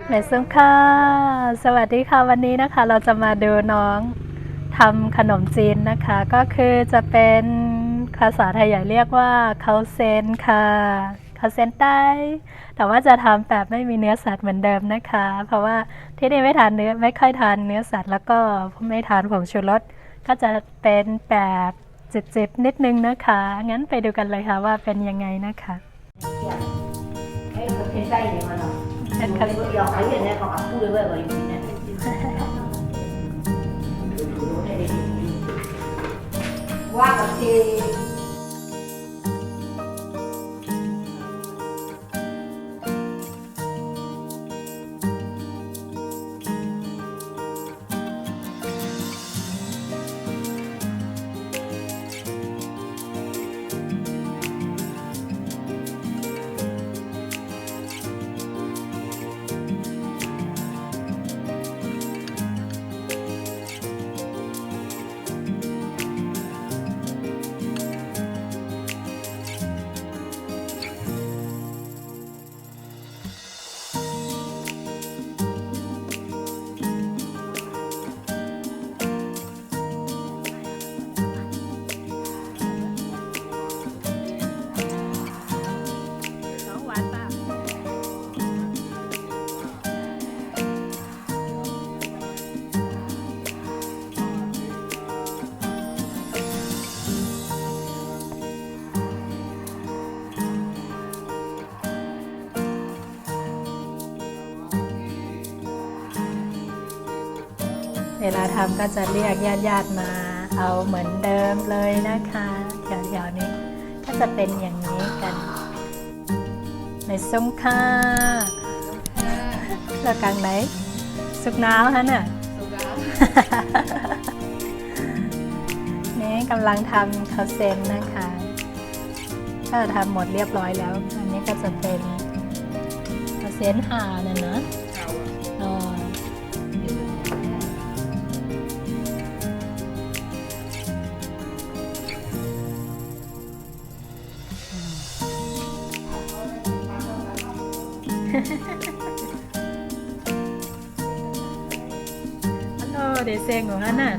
ไหนซุ้มค่ะสวัสดีค่ะวันนี้นะคะเราจะมาดูน้องทำขนมจีนนะคะก็คือจะเป็นภาษาไทยใหญ่เรียกว่าเคาเซนค่ะเคาเซนใต้แต่ว่าจะทำแบบไม่มีเนื้อสัตว์เหมือนเดิมนะคะเพราะว่าที่นี่ไม่ค่อยทานเนื้อสัตว์แล้วก็ไม่ทานผงชูรสก็จะเป็นแบบจิบๆนิดนึงนะคะงั้นไปดูกันเลยค่ะว่าเป็นยังไงนะคะ偏在一点嘛呢？要还原来好像不的外国有呢。挖个地。เวลาทำก็จะเรียกญาติๆมาเอาเหมือนเดิมเลยนะคะแถวๆนี้ก็จะเป็นอย่างนี้กันในซุ้มค่ะเลือกกลางไหนสุกน้ำฮะน่ะนี่กำลังทำข้าวเซนนะคะก็ทำหมดเรียบร้อยแล้วอันนี้ก็จะเป็นข้าวเซนห่าน่ะเนาะฮัลโหลเดซเซงของฮันน่ะ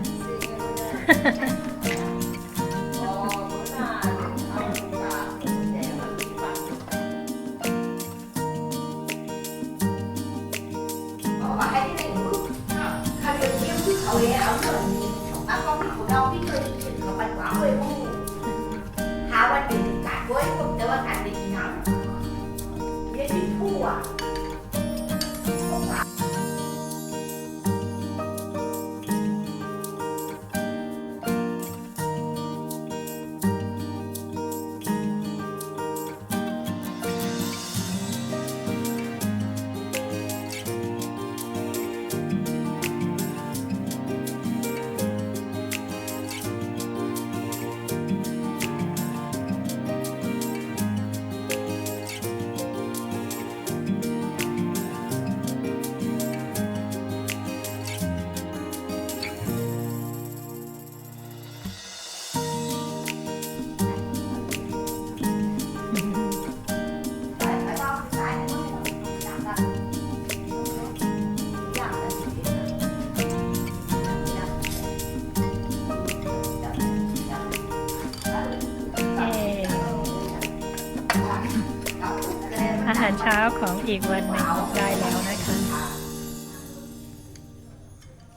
อาหารเช้าของอีกวันหนึ่งได้แล้วนะคะ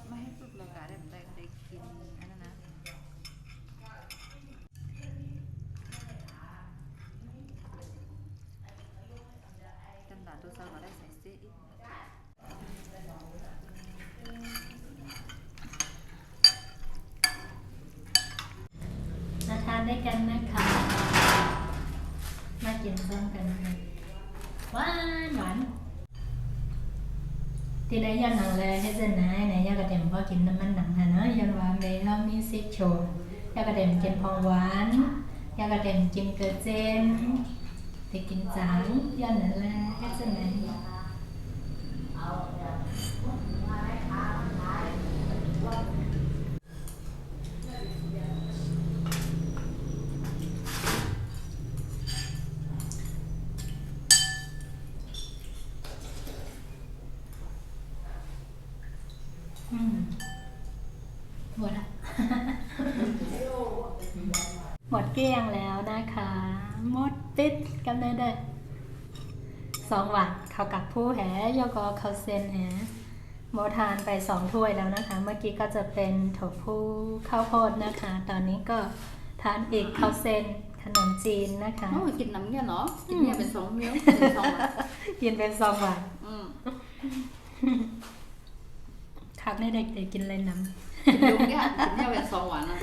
ไม่ให้ฝึกเลยค่ะได้กินอันนั้นนะจำหลานตัวเซาก็ได้ใส่เสื้ออีกมาทานด้วยกันนะคะมากินส้มกันหวานหวานที่ได้ยันหนังเลยให้เส้นไหนยากระเด็มพอกินน้ำมันหนังฮะเนาะยันหวานเลยเรามีซิกโชว์ยากระเด็มกินพองหวานยากระเด็มกินเกลือเจนแต่กินจางยันนั่นแหละให้เส้นไหน เ หมดเกลี้ยงแล้วนะคะหมดติดกันเลยเด้อ2 วันเขากับผู้แหยกอเขาเซนแหโมทานไป2 ถ้วยแล้วนะคะเมื่อกี้ก็จะเป็นถั่วพูข้าวโพดนะคะตอนนี้ก็ทานอีกข้าวเซนขนมจีนนะคะ nó mà kịch nắm nha nó kịch nha bên sống miếng bên sống à กินเป็น2 วัน ừ คักในเด็กๆกินเลยน้ kịch đúng cái kịch nha bên sống quả nè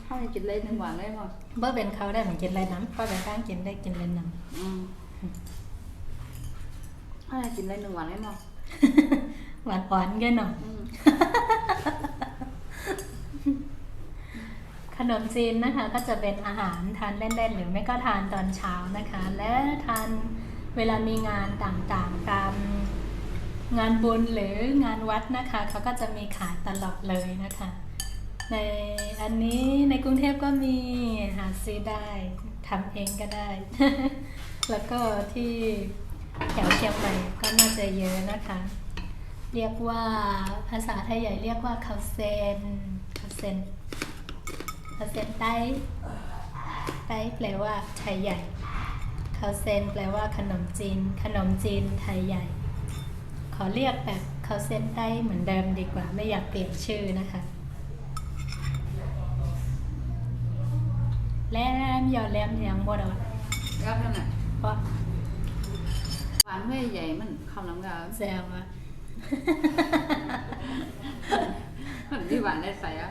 không thì kịch lên nhưng quả đấy mà ำเมื่อเป็นเขาได้เหมือนกินเลยน้ำเพราะเป็นข้างกินได้กินเลยน้ ừ hay là kịch lên nhưng quả đấy mà ำ หวานอ่อนกันหน่อย ừ ขนมจีนนะคะก็จะเป็นอาหารทานเล่นๆหรือไม่ก็ทานตอนเช้านะคะ และทานเวลามีงานต่างๆตามงานบุญหรืองานวัดนะคะเขาก็จะมีขายตลอดเลยนะคะ ในอันนี้ในกรุงเทพก็มีหาซื้อได้ทำเองก็ได้ แล้วก็ที่แถวเชียงใหม่ก็น่าจะเยอะนะคะ เรียกว่าภาษาไทยใหญ่เรียกว่าข้าวเซนข้าวเซนข้าวเซนไต้ไต้แปลว่าไทยใหญ่ข้าวเซนแปลว่าขนมจีนขนมจีนไทยใหญ่ขอเรียกแบบข้าวเซนไต้เหมือนเดิมดีกว่าไม่อยากเปลี่ยนชื่อนะคะแลมยอแลมยังบ่ดอก gấp thế này เพราะ bán hơi dày mình không lắm gà แซวว่า mình đi bán đây phải á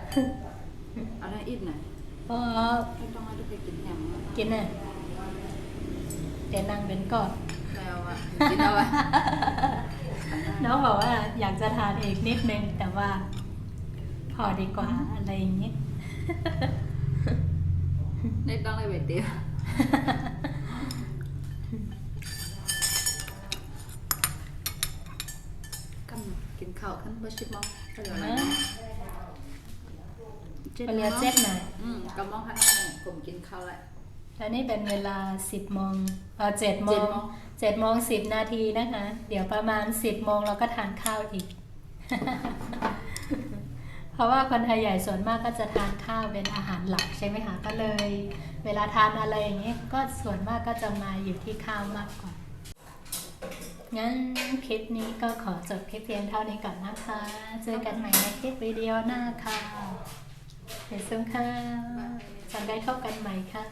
ở đây ít này เพราะ cái trong đây được kịch nhầm กินน่ะแต่นางเป็นก่อน sao ạ kịch đâu ạ น้องบอกว่าอยากจะทานอีกนิดนึงแต่ว่าพอดีกว่าอะไรอย่างนี้ đây đang đây 7 tiếng cầm kịch khẩu khăn bớt ship mong bây giờ này ไปเรียนเจ็ดหน่อย cầm mong khăn này cùng kịch khẩu lại แล้วนี่เป็นเวลา10 โมง7 โมง 7 โมง 10 นาทีนะคะ เดี๋ยวประมาณ 10 โมงเราก็ทานข้าวอีก เพราะว่าคนไทยใหญ่ส่วนมากก็จะทานข้าวเป็นอาหารหลักใช่ไหมคะ ก็เลย เวลาทานอะไรอย่างนี้ก็ส่วนมากก็จะมาอยู่ที่ข้าวมากกว่า งั้นคลิปนี้ก็ขอจบคลิปเพียงเท่านี้ก่อนนะคะ เจอกันใหม่ในคลิปวิดีโอหน้าค่ะเดี๋ยวซึ่งค่ะจะได้เข้ากันใหม่ค่ะ